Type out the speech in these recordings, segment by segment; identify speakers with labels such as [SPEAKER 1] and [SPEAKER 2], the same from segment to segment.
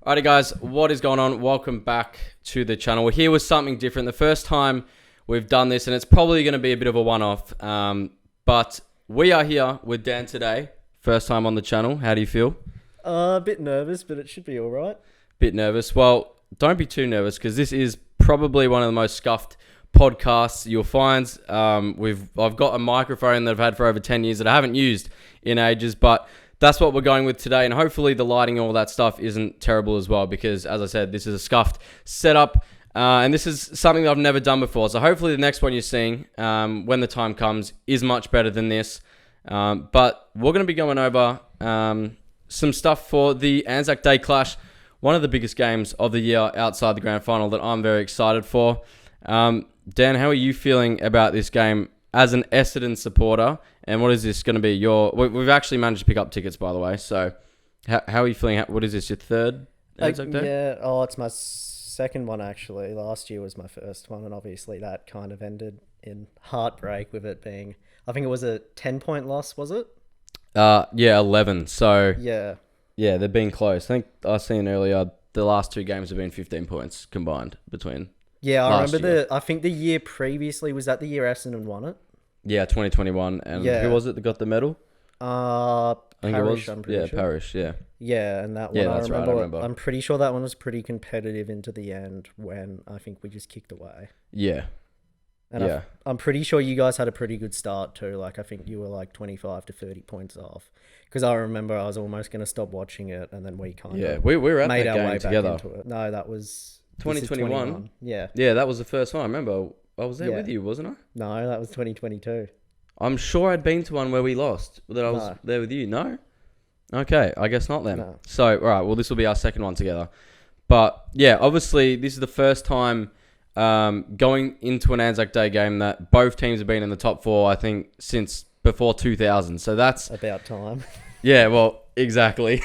[SPEAKER 1] Alrighty guys, what is going on? Welcome back to the channel. We're here with something different. The first time we've done this, and it's probably going to be a bit of a one-off, but we are here with Dan today. First time on the channel. How do you feel?
[SPEAKER 2] A bit nervous, but it should be all right.
[SPEAKER 1] Bit nervous. Well, don't be too nervous because this is probably one of the most scuffed podcasts you'll find. I've got a microphone that I've had for over 10 years that I haven't used in ages, but that's what we're going with today, and hopefully the lighting and all that stuff isn't terrible as well because, as I said, this is a scuffed setup, and this is something that I've never done before. So hopefully the next one you're seeing, when the time comes, is much better than this. But we're going to be going over some stuff for the ANZAC Day Clash, one of the biggest games of the year outside the grand final that I'm very excited for. Dan, how are you feeling about this game as an Essendon supporter? And what is this going to be? We've actually managed to pick up tickets, by the way. So how are you feeling? What is this, your third ANZAC Day?
[SPEAKER 2] Yeah, it's my second one, actually. Last year was my first one, and obviously that kind of ended in heartbreak with it being, I think it was a 10-point loss, was it?
[SPEAKER 1] Yeah, 11. So
[SPEAKER 2] yeah,
[SPEAKER 1] they've been close. I think I seen earlier the last two games have been 15 points combined between.
[SPEAKER 2] Yeah, I remember I think the year previously, was that the year Essendon won it?
[SPEAKER 1] Yeah, 2021. And who was it that got the medal?
[SPEAKER 2] I think Parish, I'm pretty sure.
[SPEAKER 1] Parish, yeah.
[SPEAKER 2] Yeah, and that one,
[SPEAKER 1] Yeah, that's right, I remember.
[SPEAKER 2] I'm pretty sure that one was pretty competitive into the end when I think we just kicked away.
[SPEAKER 1] Yeah.
[SPEAKER 2] And I'm pretty sure you guys had a pretty good start too. Like, I think you were like 25 to 30 points off. Because I remember I was almost going to stop watching it, and then we kind of
[SPEAKER 1] we were at
[SPEAKER 2] made
[SPEAKER 1] that
[SPEAKER 2] our
[SPEAKER 1] game
[SPEAKER 2] way
[SPEAKER 1] together.
[SPEAKER 2] back into it. No, that was
[SPEAKER 1] 2021.
[SPEAKER 2] Yeah.
[SPEAKER 1] Yeah, that was the first one. I remember I was there with you, wasn't I?
[SPEAKER 2] No, that was 2022.
[SPEAKER 1] I'm sure I'd been to one where we lost, that I was there with you. No? Okay, I guess not then.
[SPEAKER 2] No.
[SPEAKER 1] So, all right, well, this will be our second one together. But, yeah, obviously, this is the first time going into an ANZAC Day game that both teams have been in the top four, I think, since before 2000. So that's...
[SPEAKER 2] about time.
[SPEAKER 1] Yeah, well, exactly.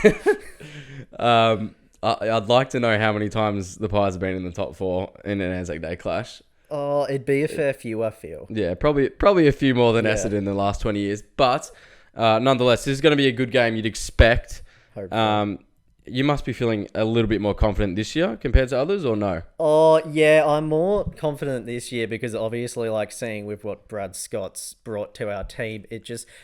[SPEAKER 1] I'd like to know how many times the Pies have been in the top four in an ANZAC Day Clash.
[SPEAKER 2] Oh, it'd be a fair few, I feel.
[SPEAKER 1] Yeah, probably a few more than Essendon in the last 20 years. But nonetheless, this is going to be a good game you'd expect.
[SPEAKER 2] Hopefully.
[SPEAKER 1] You must be feeling a little bit more confident this year compared to others, or no?
[SPEAKER 2] Oh, yeah, I'm more confident this year because obviously, like, seeing with what Brad Scott's brought to our team,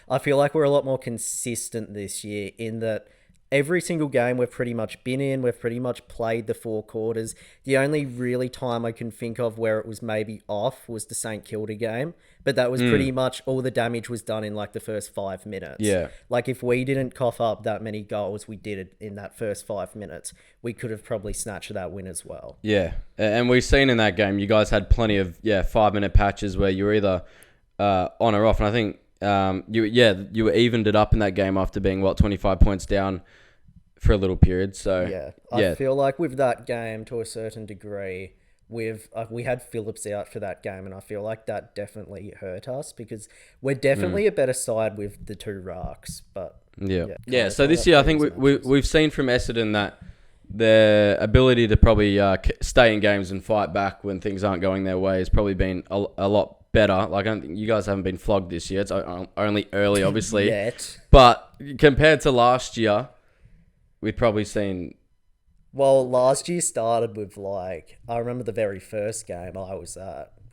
[SPEAKER 2] I feel like we're a lot more consistent this year in that every single game we've pretty much been in, we've pretty much played the four quarters. The only really time I can think of where it was maybe off was the St Kilda game, but that was pretty much all the damage was done in like the first 5 minutes.
[SPEAKER 1] Yeah.
[SPEAKER 2] Like if we didn't cough up that many goals we did it in that first 5 minutes, we could have probably snatched that win as well.
[SPEAKER 1] Yeah, and we've seen in that game, you guys had plenty of 5-minute patches where you were either on or off, and I think you evened it up in that game after being 25 points down for a little period. So
[SPEAKER 2] I feel like with that game, to a certain degree, we had Phillips out for that game, and I feel like that definitely hurt us because we're definitely a better side with the two rocks. But
[SPEAKER 1] so this year I think we've seen from Essendon that their ability to probably stay in games and fight back when things aren't going their way has probably been a lot better. Like, I don't think you guys haven't been flogged this year. It's only early, obviously.
[SPEAKER 2] Yet.
[SPEAKER 1] But compared to last year, we've probably seen...
[SPEAKER 2] Well, last year started with, like... I remember the very first game I was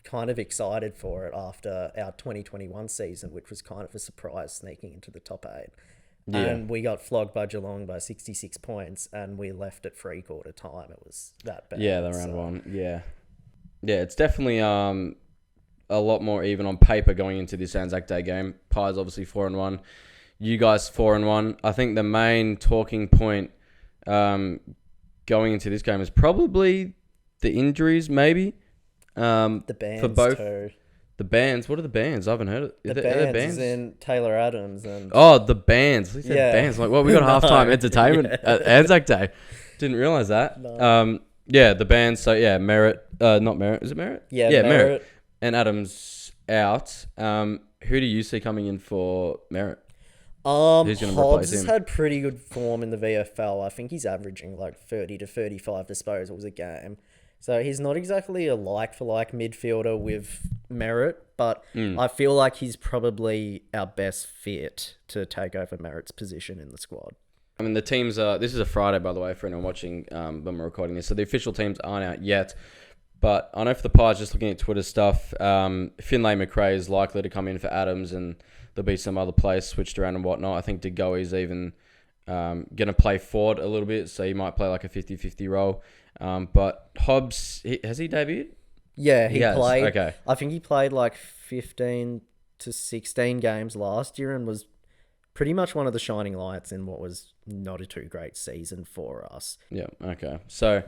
[SPEAKER 2] kind of excited for it after our 2021 season, which was kind of a surprise sneaking into the top 8. Yeah. And we got flogged by Geelong by 66 points, and we left at three-quarter time. It was that bad.
[SPEAKER 1] Yeah, the round one. Yeah. Yeah, it's definitely a lot more even on paper going into this ANZAC Day game. Pies obviously 4-1. You guys 4-1. I think the main talking point going into this game is probably the injuries, maybe.
[SPEAKER 2] The bands
[SPEAKER 1] for both.
[SPEAKER 2] too.
[SPEAKER 1] The bands. What are the bands? I haven't heard it.
[SPEAKER 2] The bands is in Taylor Adams and...
[SPEAKER 1] Oh, the bands. He said bands. Like, well, we got halftime entertainment at ANZAC Day. Didn't realise that.
[SPEAKER 2] No.
[SPEAKER 1] The bands. So, Merritt. Not Merritt. Is it Merritt?
[SPEAKER 2] Yeah,
[SPEAKER 1] Merritt. And Adams out. Who do you see coming in for Merritt? Who's going to replace him?
[SPEAKER 2] Hobbs had pretty good form in the VFL. I think he's averaging like 30 to 35 disposals a game. So he's not exactly a like-for-like midfielder with Merritt, but I feel like he's probably our best fit to take over Merritt's position in the squad.
[SPEAKER 1] I mean, the teams are... This is a Friday, by the way, for anyone watching when we're recording this. So the official teams aren't out yet. But I know for the Pies, just looking at Twitter stuff, Finlay McRae is likely to come in for Adams, and there'll be some other players switched around and whatnot. I think De Goey's even going to play forward a little bit, so he might play like a 50-50 role. But Hobbs, has he debuted?
[SPEAKER 2] Yeah, he
[SPEAKER 1] has.
[SPEAKER 2] played.
[SPEAKER 1] Okay.
[SPEAKER 2] I think he played like 15 to 16 games last year and was pretty much one of the shining lights in what was not a too great season for us.
[SPEAKER 1] Yeah, okay. So...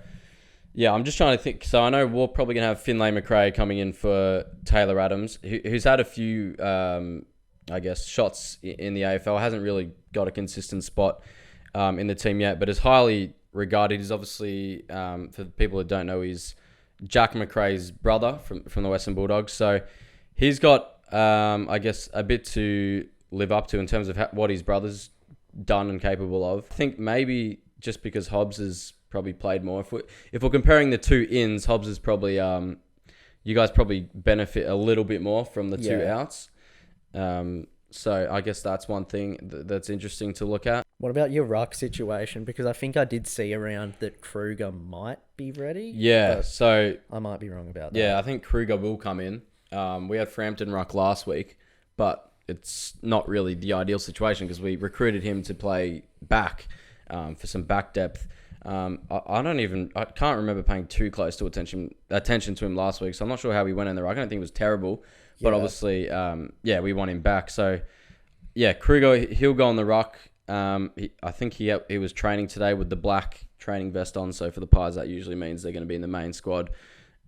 [SPEAKER 1] Yeah, I'm just trying to think. So I know we're probably going to have Finlay McRae coming in for Taylor Adams, who's had a few, I guess, shots in the AFL. Hasn't really got a consistent spot in the team yet, but is highly regarded. He's obviously, for people who don't know, he's Jack McRae's brother from the Western Bulldogs. So he's got, I guess, a bit to live up to in terms of what his brother's done and capable of. I think maybe just because Hobbs has probably played more. If we're comparing the two ins, Hobbs is probably you guys probably benefit a little bit more from the two outs. So I guess that's one thing that's interesting to look at.
[SPEAKER 2] What about your ruck situation? Because I think I did see around that Kruger might be ready.
[SPEAKER 1] Yeah, so
[SPEAKER 2] I might be wrong about that.
[SPEAKER 1] Yeah, I think Kruger will come in. We had Frampton ruck last week, but it's not really the ideal situation because we recruited him to play back for some back depth. I can't remember paying too close to attention to him last week, so I'm not sure how he went in there. I don't think it was terrible, but obviously, we want him back. So, yeah, Kruger, he'll go on the ruck. I think he was training today with the black training vest on, so for the Pies, that usually means they're going to be in the main squad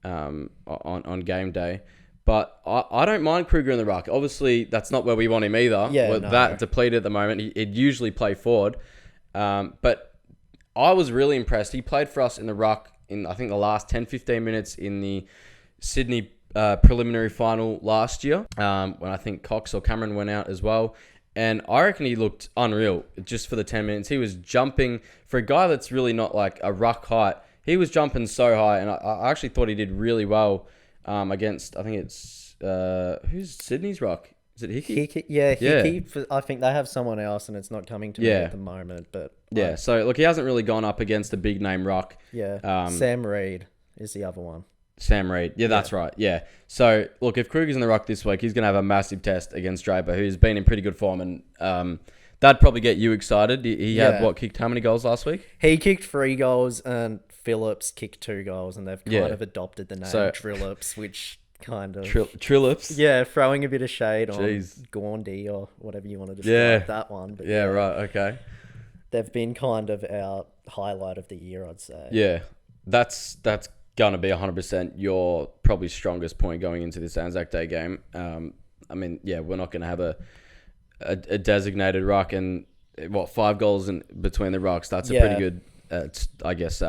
[SPEAKER 1] on game day. But I don't mind Kruger in the ruck. Obviously, that's not where we want him either.
[SPEAKER 2] Yeah,
[SPEAKER 1] We're that depleted at the moment. He'd usually play forward, but I was really impressed. He played for us in the ruck in, I think, the last 10-15 minutes in the Sydney preliminary final last year, when I think Cox or Cameron went out as well. And I reckon he looked unreal just for the 10 minutes. He was jumping. For a guy that's really not like a ruck height, he was jumping so high. And I actually thought he did really well against, I think it's, who's Sydney's ruck? Is it Hickey?
[SPEAKER 2] Hickey. I think they have someone else, and it's not coming to me at the moment. But
[SPEAKER 1] so look, he hasn't really gone up against a big name ruck.
[SPEAKER 2] Yeah, Sam Reid is the other one.
[SPEAKER 1] Sam Reid, that's right. Yeah. So look, if Kruger's in the ruck this week, he's going to have a massive test against Draper, who's been in pretty good form, and that'd probably get you excited. He had kicked how many goals last week?
[SPEAKER 2] He kicked 3 goals, and Phillips kicked 2 goals, and they've kind of adopted the name Trillips, which kind of
[SPEAKER 1] Trillips.
[SPEAKER 2] Yeah, throwing a bit of shade on Gaundy or whatever you want to describe that one. But
[SPEAKER 1] right. Okay.
[SPEAKER 2] They've been kind of our highlight of the year, I'd say.
[SPEAKER 1] Yeah, that's gonna be 100% your probably strongest point going into this Anzac Day game. I mean, we're not gonna have a designated ruck, and 5 goals in between the rucks. That's a pretty good, I guess,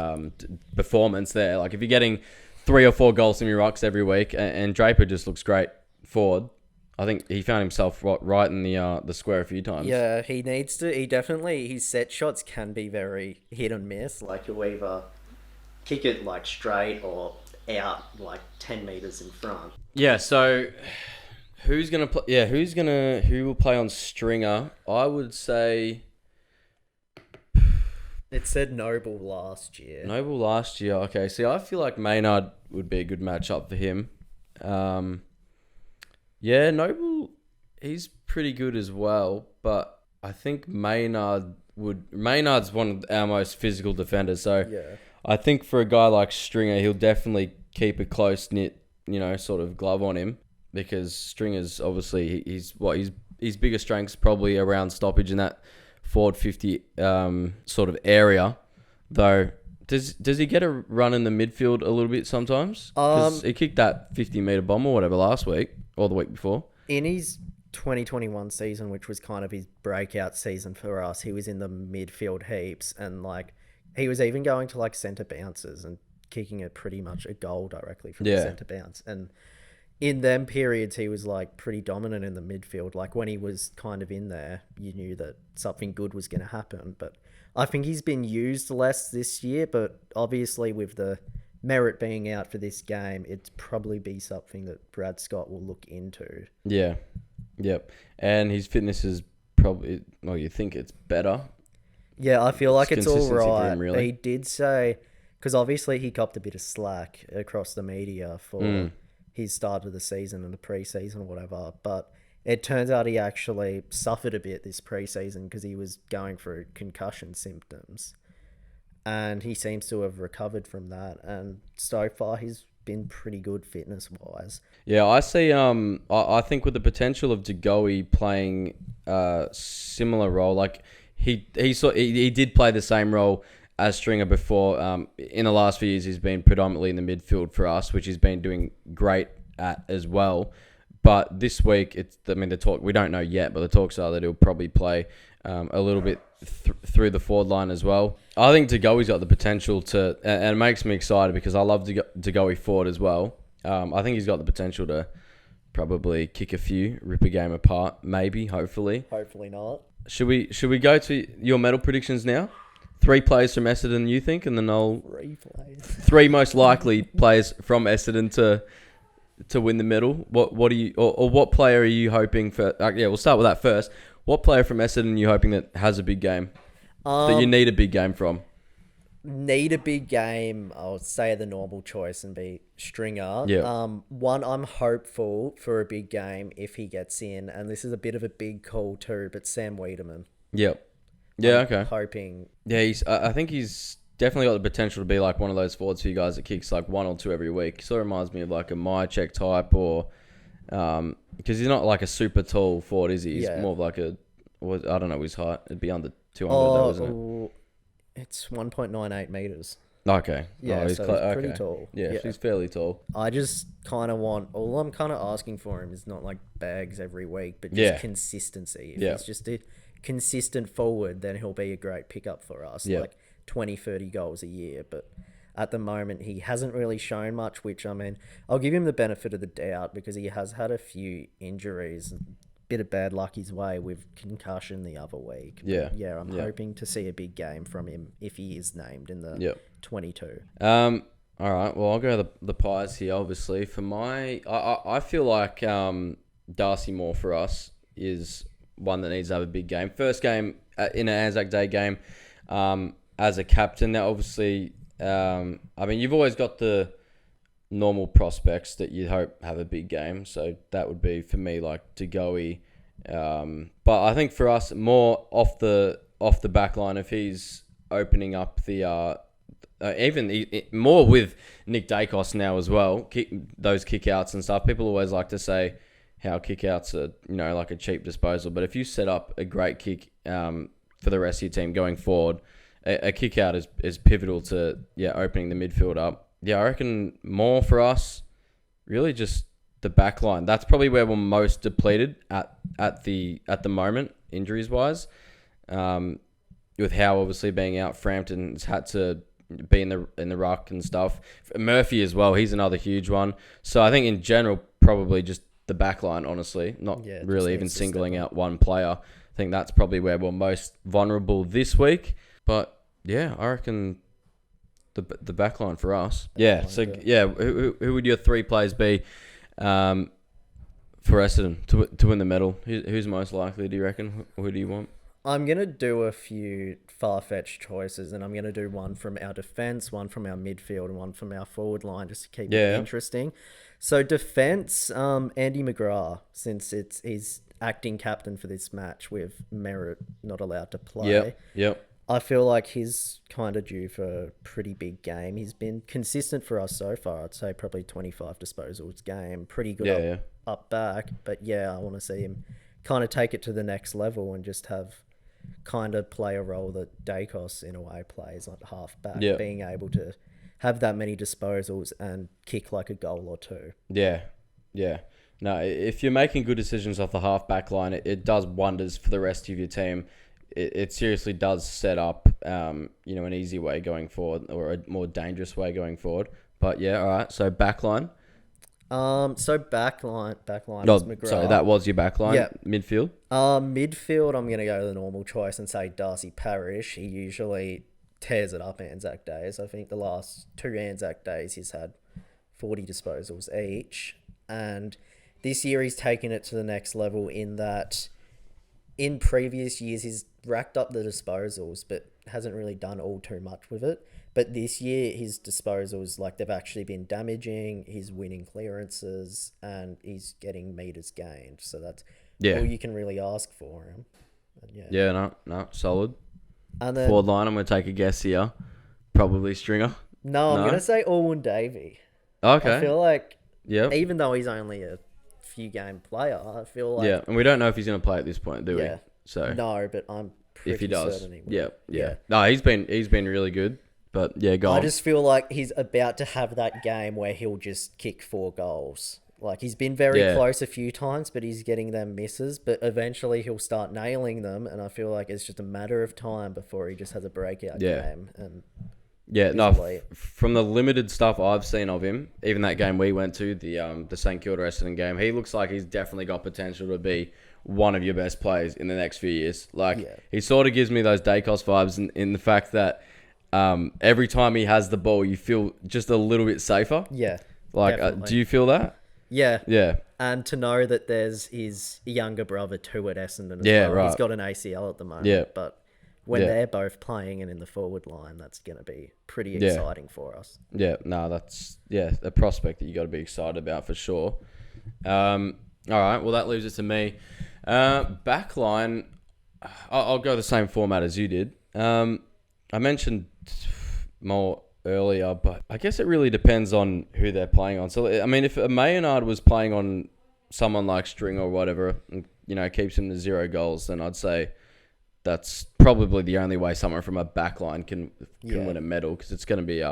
[SPEAKER 1] performance there. Like if you're getting 3 or 4 goals from your rucks every week, and Draper just looks great forward. I think he found himself right in the square a few times.
[SPEAKER 2] Yeah, he needs to. He definitely, his set shots can be very hit and miss. Like you'll either kick it like straight or out like 10 meters in front.
[SPEAKER 1] Yeah. So who's gonna play? Yeah, who will play on stringer? I would say.
[SPEAKER 2] It said Noble last year.
[SPEAKER 1] Okay. See, I feel like Maynard would be a good matchup for him. Noble, he's pretty good as well, but I think Maynard's one of our most physical defenders. So I think for a guy like Stringer, he'll definitely keep a close knit, sort of glove on him, because Stringer's obviously his biggest strength's probably around stoppage in that forward 50 sort of area, though. Does he get a run in the midfield a little bit sometimes? Because he kicked that 50-meter bomb or whatever last week or the week before.
[SPEAKER 2] In his 2021 season, which was kind of his breakout season for us, he was in the midfield heaps, and like he was even going to like centre bounces and kicking it pretty much a goal directly from the centre bounce. And in them periods, he was like pretty dominant in the midfield. Like when he was kind of in there, you knew that something good was going to happen. But I think he's been used less this year, but obviously with the Merritt being out for this game, it'd probably be something that Brad Scott will look into.
[SPEAKER 1] Yeah. Yep. And his fitness is probably, you think it's better
[SPEAKER 2] Yeah, I feel like it's all
[SPEAKER 1] consistency for
[SPEAKER 2] right.
[SPEAKER 1] him,
[SPEAKER 2] But
[SPEAKER 1] really.
[SPEAKER 2] he did say, because obviously he copped a bit of slack across the media for his start of the season and the preseason or whatever. But it turns out he actually suffered a bit this preseason because he was going through concussion symptoms. And he seems to have recovered from that. And so far, he's been pretty good fitness wise.
[SPEAKER 1] Yeah, I see. I think with the potential of Degoe playing a similar role, like he did play the same role as Stringer before. In the last few years, he's been predominantly in the midfield for us, which he's been doing great at as well. But this week, the talk, we don't know yet, but the talks are that he'll probably play a little bit through the forward line as well. I think Degoe's got the potential to, and it makes me excited because I love Degoe forward as well. I think he's got the potential to probably kick a few, rip a game apart, maybe, hopefully.
[SPEAKER 2] Hopefully not.
[SPEAKER 1] Should we go to your medal predictions now? 3 players from Essendon, you think, and then I'll
[SPEAKER 2] 3 players.
[SPEAKER 1] 3 most likely players from Essendon to win the medal. What do you or what player are you hoping for? We'll start with that first. What player from Essendon are you hoping that has a big game that you need a big game from?
[SPEAKER 2] Need a big game, I'll say the normal choice and be Stringer.
[SPEAKER 1] Yeah.
[SPEAKER 2] One, I'm hopeful for a big game if he gets in, and this is a bit of a big call too, but Sam Wiedemann.
[SPEAKER 1] Yep. Yeah,
[SPEAKER 2] I'm
[SPEAKER 1] okay.
[SPEAKER 2] hoping.
[SPEAKER 1] Yeah, I think he's definitely got the potential to be like one of those forwards for you guys that kicks like 1 or 2 every week. Sort of reminds me of like a Myercheck type or... because he's not like a super tall forward, is he? He's more of like I don't know his height. It'd be under 200 though, isn't it?
[SPEAKER 2] It's 1.98 meters.
[SPEAKER 1] Okay.
[SPEAKER 2] Yeah,
[SPEAKER 1] he's
[SPEAKER 2] so he's pretty tall.
[SPEAKER 1] Yeah, he's fairly tall.
[SPEAKER 2] I just kind of want... All I'm kind of asking for him is not like bags every week, but just consistency. If he's just a consistent forward, then he'll be a great pickup for us.
[SPEAKER 1] Yeah.
[SPEAKER 2] Like 20, 30 goals a year. But at the moment, he hasn't really shown much, which, I mean, I'll give him the benefit of the doubt because he has had a few injuries. Bit of bad luck his way with concussion the other week. But I'm hoping to see a big game from him if he is named in the 22.
[SPEAKER 1] All right. Well, I'll go the Pies here. Obviously, for I feel like Darcy Moore for us is one that needs to have a big game. First game in an Anzac Day game as a captain. Now, obviously, you've always got the normal prospects that you hope have a big game. So that would be for me like Degoe. But I think for us more off the back line, if he's opening up the more with Nick Dacos now as well, those kickouts and stuff. People always like to say how kickouts are like a cheap disposal, but if you set up a great kick for the rest of your team going forward, a kick out is pivotal to opening the midfield up. Yeah, I reckon more for us, really just the back line. That's probably where we're most depleted at the moment, injuries wise. With Howe obviously being out, Frampton's had to be in the ruck and stuff. Murphy as well, he's another huge one. So I think in general, probably just the back line, honestly, not really even singling out one player. I think that's probably where we're most vulnerable this week. But yeah, I reckon the back line for us. Who would your 3 players be for Essendon to win the medal? Who's most likely, do you reckon? Who do you want?
[SPEAKER 2] I'm going to do a few far-fetched choices, and I'm going to do one from our defence, one from our midfield, and one from our forward line, just to keep it interesting. So defence, Andy McGrath, since he's acting captain for this match with Merritt not allowed to play.
[SPEAKER 1] Yep.
[SPEAKER 2] I feel like he's kind of due for a pretty big game. He's been consistent for us so far. I'd say probably 25 disposals game. Pretty good up back. But I want to see him kind of take it to the next level and just have kind of play a role that Dacos in a way plays, like half back, being able to have that many disposals and kick like a goal or 2.
[SPEAKER 1] Yeah. No, if you're making good decisions off the half back line, it does wonders for the rest of your team. It seriously does set up, an easy way going forward or a more dangerous way going forward. But all right. So backline.
[SPEAKER 2] So backline is McGrath.
[SPEAKER 1] Sorry, that was your backline.
[SPEAKER 2] Yeah.
[SPEAKER 1] Midfield.
[SPEAKER 2] Midfield, I'm gonna go the normal choice and say Darcy Parish. He usually tears it up Anzac days. I think the last 2 Anzac days he's had 40 disposals each, and this year he's taken it to the next level in that in previous years he's racked up the disposals, but hasn't really done all too much with it. But this year his disposals, like, they've actually been damaging. He's winning clearances and he's getting meters gained. So that's
[SPEAKER 1] Yeah.
[SPEAKER 2] all you can really ask for him. And
[SPEAKER 1] Yeah, no, solid.
[SPEAKER 2] And then
[SPEAKER 1] Forward line, I'm going to take a guess here. Probably Stringer.
[SPEAKER 2] no, I'm
[SPEAKER 1] No?
[SPEAKER 2] gonna say Alwyn Davey. I
[SPEAKER 1] Okay.
[SPEAKER 2] feel like
[SPEAKER 1] Yep.
[SPEAKER 2] even though he's only a few game player, I feel like
[SPEAKER 1] Yeah, and we don't know if he's going to play at this point, do
[SPEAKER 2] yeah.
[SPEAKER 1] we? So
[SPEAKER 2] No, but I'm pretty
[SPEAKER 1] if he does,
[SPEAKER 2] certain he will.
[SPEAKER 1] yeah. No, he's been really good. But yeah, go
[SPEAKER 2] I
[SPEAKER 1] on.
[SPEAKER 2] just feel like he's about to have that game where he'll just kick 4 goals. Like, he's been very
[SPEAKER 1] Yeah.
[SPEAKER 2] close a few times, but he's getting them misses. But eventually he'll start nailing them, and I feel like it's just a matter of time before he just has a breakout
[SPEAKER 1] Yeah.
[SPEAKER 2] game. And
[SPEAKER 1] Yeah, no.
[SPEAKER 2] elite.
[SPEAKER 1] From the limited stuff I've seen of him, even that game we went to, the St Kilda Essendon game, he looks like he's definitely got potential to be one of your best players in the next few years. Like,
[SPEAKER 2] Yeah.
[SPEAKER 1] he sort of gives me those Dacos vibes in the fact that every time he has the ball, you feel just a little bit safer.
[SPEAKER 2] yeah,
[SPEAKER 1] Like,
[SPEAKER 2] definitely.
[SPEAKER 1] do you feel that?
[SPEAKER 2] yeah.
[SPEAKER 1] Yeah.
[SPEAKER 2] And to know that there's his younger brother too at Essendon as
[SPEAKER 1] Yeah,
[SPEAKER 2] well.
[SPEAKER 1] right.
[SPEAKER 2] He's got an ACL at the moment.
[SPEAKER 1] Yeah.
[SPEAKER 2] But when
[SPEAKER 1] Yeah.
[SPEAKER 2] they're both playing and in the forward line, that's going to be pretty
[SPEAKER 1] Yeah.
[SPEAKER 2] exciting for us.
[SPEAKER 1] Yeah, no, that's a prospect that you got to be excited about for sure. All right, well that leaves it to me. Backline, I'll go the same format as you did. I mentioned more earlier, but I guess it really depends on who they're playing on. So I mean, if a Maynard was playing on someone like String or whatever, and, keeps him to 0 goals, then I'd say that's probably the only way someone from a backline can
[SPEAKER 2] Yeah.
[SPEAKER 1] win a medal, because it's going to be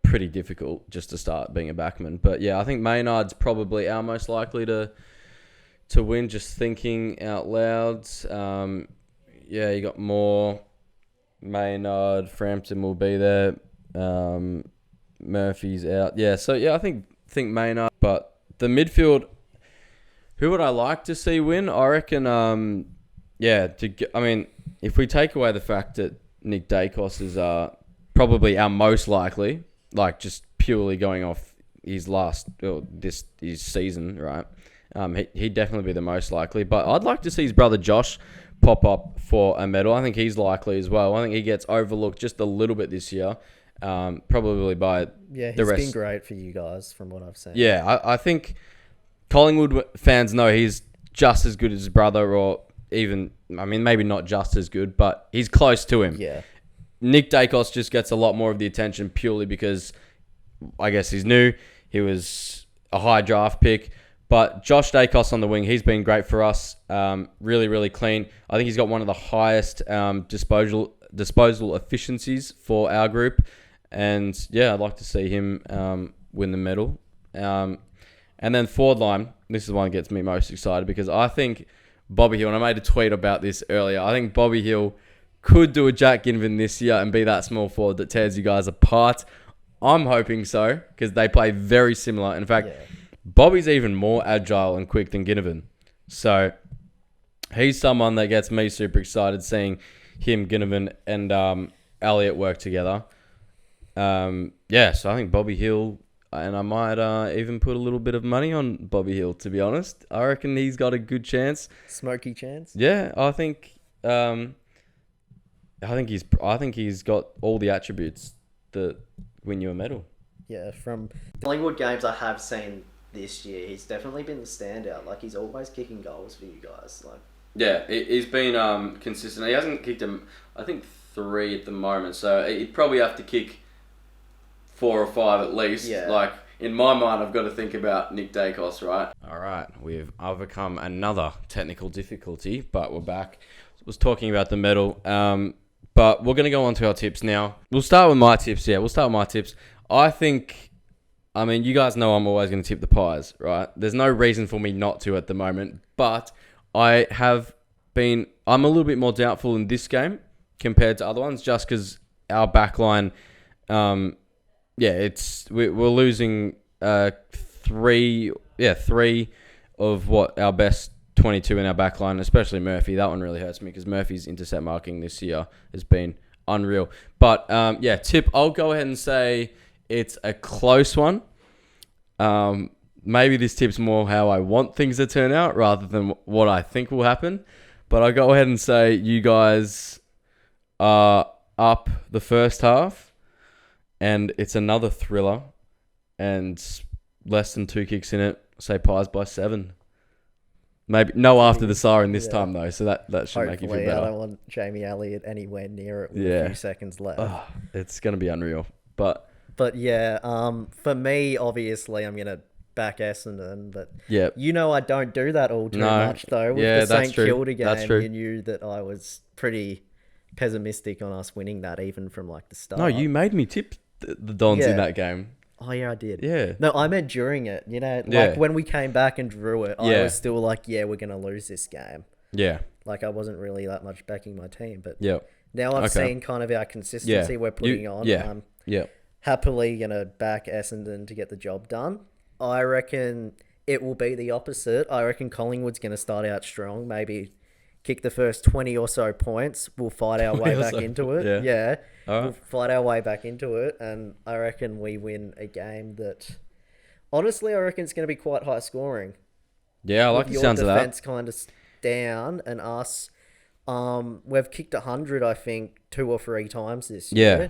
[SPEAKER 1] pretty difficult just to start being a backman. But yeah, I think Maynard's probably our most likely to win, just thinking out loud. Yeah, you got more. Maynard, Frampton will be there. Murphy's out. Yeah, so yeah, I think Maynard. But the midfield, who would I like to see win? I reckon, if we take away the fact that Nick Dacos is probably our most likely, like just purely going off his his season, right? He'd definitely be the most likely. But I'd like to see his brother Josh pop up for a medal. I think he's likely as well. I think he gets overlooked just a little bit this year, probably by
[SPEAKER 2] Yeah,
[SPEAKER 1] the
[SPEAKER 2] he's
[SPEAKER 1] rest.
[SPEAKER 2] been great for you guys from what I've seen.
[SPEAKER 1] Yeah, I think Collingwood fans know he's just as good as his brother, or even, maybe not just as good, but he's close to him.
[SPEAKER 2] Yeah.
[SPEAKER 1] Nick Dacos just gets a lot more of the attention purely because I guess he's new. He was a high draft pick. But Josh Dacos on the wing, he's been great for us. Really, really clean. I think he's got one of the highest disposal efficiencies for our group. And yeah, I'd like to see him win the medal. And then forward line, this is the one that gets me most excited, because I think Bobby Hill, and I made a tweet about this earlier, I think Bobby Hill could do a Jack Ginnivan this year and be that small forward that tears you guys apart. I'm hoping so, because they play very similar. In fact, Bobby's even more agile and quick than Ginnivan. So he's someone that gets me super excited seeing him, Ginnivan, and Elliott work together. So I think Bobby Hill, and I might even put a little bit of money on Bobby Hill, to be honest. I reckon he's got a good chance.
[SPEAKER 2] Smoky chance?
[SPEAKER 1] Yeah, I think he's got all the attributes that win you a medal.
[SPEAKER 2] Yeah, from Collingwood games I have seen this year, he's definitely been the standout. Like, he's always kicking goals for you guys. Like,
[SPEAKER 1] yeah, he's been consistent. He hasn't kicked him, I think, 3 at the moment. So he'd probably have to kick 4 or 5 at least.
[SPEAKER 2] Yeah.
[SPEAKER 1] Like, in my mind, I've got to think about Nick Dacos, right? All right, we've overcome another technical difficulty, but we're back. I was talking about the medal, but we're going to go on to our tips now. We'll start with my tips. Yeah, we'll start with my tips. I think, you guys know I'm always going to tip the Pies, right? There's no reason for me not to at the moment, but I'm a little bit more doubtful in this game compared to other ones, just because our backline, we're losing 3 of what our best 22 in our backline, especially Murphy. That one really hurts me because Murphy's intercept marking this year has been unreal. But tip, I'll go ahead and say it's a close one. Maybe this tip's more how I want things to turn out rather than what I think will happen. But I go ahead and say you guys are up the first half, and it's another thriller, and less than 2 kicks in it. Say Pies by 7. Maybe no after the siren this time though, so that should make you feel better.
[SPEAKER 2] I don't want Jamie Elliott anywhere near it with a few seconds left.
[SPEAKER 1] It's gonna be unreal, but
[SPEAKER 2] yeah, for me, obviously, I'm gonna back Essendon, but
[SPEAKER 1] yeah,
[SPEAKER 2] I don't do that all too much though. With the St Kilda game, you knew that I was pretty pessimistic on us winning that, even from like the start.
[SPEAKER 1] No, you made me tip the Dons in that game.
[SPEAKER 2] Oh, yeah, I did.
[SPEAKER 1] Yeah.
[SPEAKER 2] No, I meant during it. Like when we came back and drew it, I was still like, we're going to lose this game.
[SPEAKER 1] Yeah.
[SPEAKER 2] Like I wasn't really that much backing my team. But
[SPEAKER 1] now
[SPEAKER 2] I've seen kind of our consistency we're putting on. I'm happily going to back Essendon to get the job done. I reckon it will be the opposite. I reckon Collingwood's going to start out strong, maybe kick the first 20 or so points. We'll fight our way back into it. Yeah. We'll fight our way back into it. And I reckon we win a game that, honestly, I reckon it's going to be quite high scoring.
[SPEAKER 1] Yeah, I like the sounds of that.
[SPEAKER 2] Your defense kind of down, and us, we've kicked 100, I think, 2 or 3 times this year. Yeah.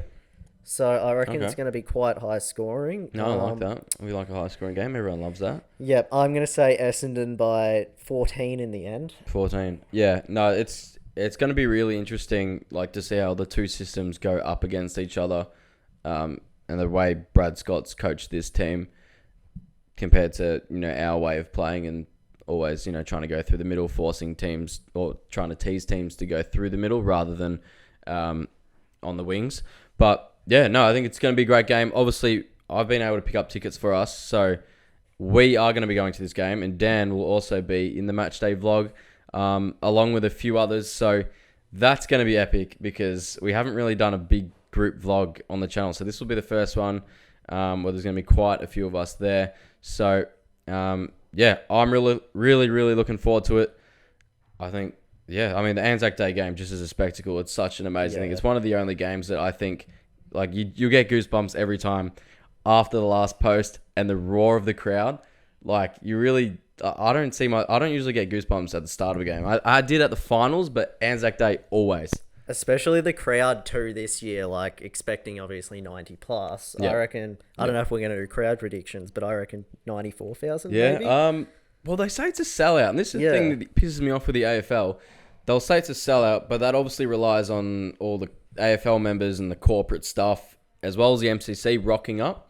[SPEAKER 2] So I reckon it's going to be quite high scoring.
[SPEAKER 1] No, I like that. We like a high scoring game. Everyone loves that.
[SPEAKER 2] Yep, I'm going to say Essendon by 14 in the end.
[SPEAKER 1] 14. Yeah, no, it's going to be really interesting, like to see how the two systems go up against each other, and the way Brad Scott's coached this team compared to our way of playing and always trying to go through the middle, forcing teams or trying to tease teams to go through the middle rather than on the wings. But yeah, no, I think it's going to be a great game. Obviously, I've been able to pick up tickets for us, so we are going to be going to this game, and Dan will also be in the matchday vlog, along with a few others. So that's going to be epic because we haven't really done a big group vlog on the channel. So this will be the first one where there's going to be quite a few of us there. So yeah, I'm really, really, really looking forward to it. I think, I mean, the ANZAC Day game just as a spectacle, it's such an amazing thing. It's one of the only games that I think, like, you get goosebumps every time after the last post and the roar of the crowd. Like, you really, I don't usually get goosebumps at the start of a game. I did at the finals, but ANZAC Day always.
[SPEAKER 2] Especially the crowd too this year, like expecting obviously 90 plus. I reckon, I don't know if we're going to do crowd predictions, but I reckon 94,000 maybe.
[SPEAKER 1] Well, they say it's a sellout, and this is the thing that pisses me off with the AFL. They'll say it's a sellout, but that obviously relies on all the AFL members and the corporate stuff, as well as the MCC rocking up.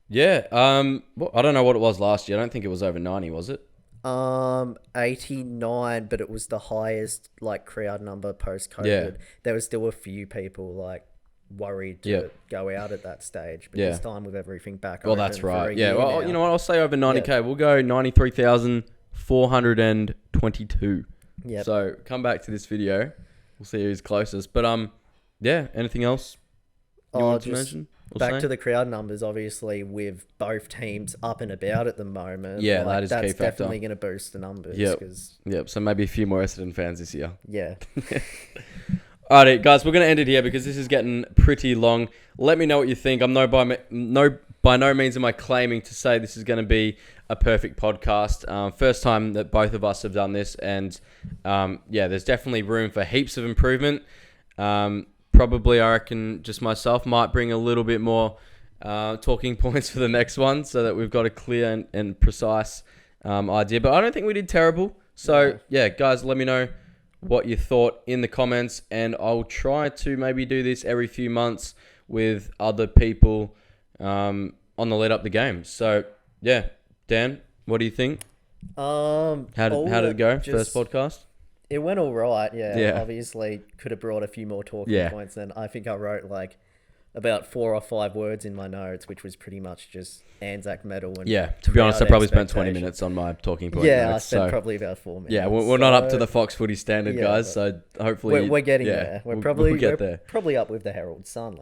[SPEAKER 1] Yeah, well, I don't know what it was last year. I don't think it was over 90, was it?
[SPEAKER 2] 89, but it was the highest like crowd number post-COVID. There was still a few people like worried to go out at that stage, but this time with everything back
[SPEAKER 1] well,
[SPEAKER 2] open
[SPEAKER 1] that's right.
[SPEAKER 2] Yeah,
[SPEAKER 1] well, you know what? I'll say over 90k. We'll go 93,422. Yeah. So come back to this video. We'll see who's closest. But anything else you want to mention?
[SPEAKER 2] Back to the crowd numbers, obviously, with both teams up and about at the moment.
[SPEAKER 1] Yeah, that is
[SPEAKER 2] that's
[SPEAKER 1] key factor.
[SPEAKER 2] Definitely going to boost the numbers.
[SPEAKER 1] Yep. So maybe a few more Essendon fans this year.
[SPEAKER 2] Yeah.
[SPEAKER 1] Alright, guys, we're going to end it here because this is getting pretty long. Let me know what you think. I'm by no means am I claiming to say this is going to be a perfect podcast. First time that both of us have done this, and there's definitely room for heaps of improvement. Probably, I reckon, just myself might bring a little bit more talking points for the next one so that we've got a clear and precise idea. But I don't think we did terrible. So, guys, let me know what you thought in the comments, and I'll try to maybe do this every few months with other people on the lead up the game. So, Dan, what do you think? How did it go? First podcast?
[SPEAKER 2] It went all right, Obviously, could have brought a few more talking points. And I think I wrote like about 4 or 5 words in my notes, which was pretty much just ANZAC medal. And
[SPEAKER 1] to be honest, I probably spent 20 minutes on my talking point notes.
[SPEAKER 2] I spent probably about 4 minutes.
[SPEAKER 1] Yeah, we're not up to the Fox Footy standard, guys. So hopefully
[SPEAKER 2] we're getting there. We'll get there. Probably up with the Herald Sun.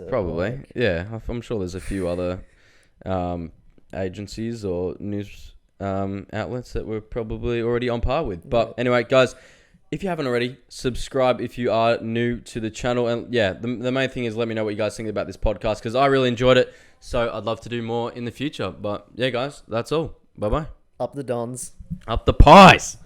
[SPEAKER 1] Probably. I'm sure there's a few other agencies or news outlets that we're probably already on par with. But anyway, guys, if you haven't already, subscribe if you are new to the channel. And the main thing is let me know what you guys think about this podcast because I really enjoyed it. So I'd love to do more in the future. But guys, that's all. Bye-bye.
[SPEAKER 2] Up the Dons.
[SPEAKER 1] Up the Pies.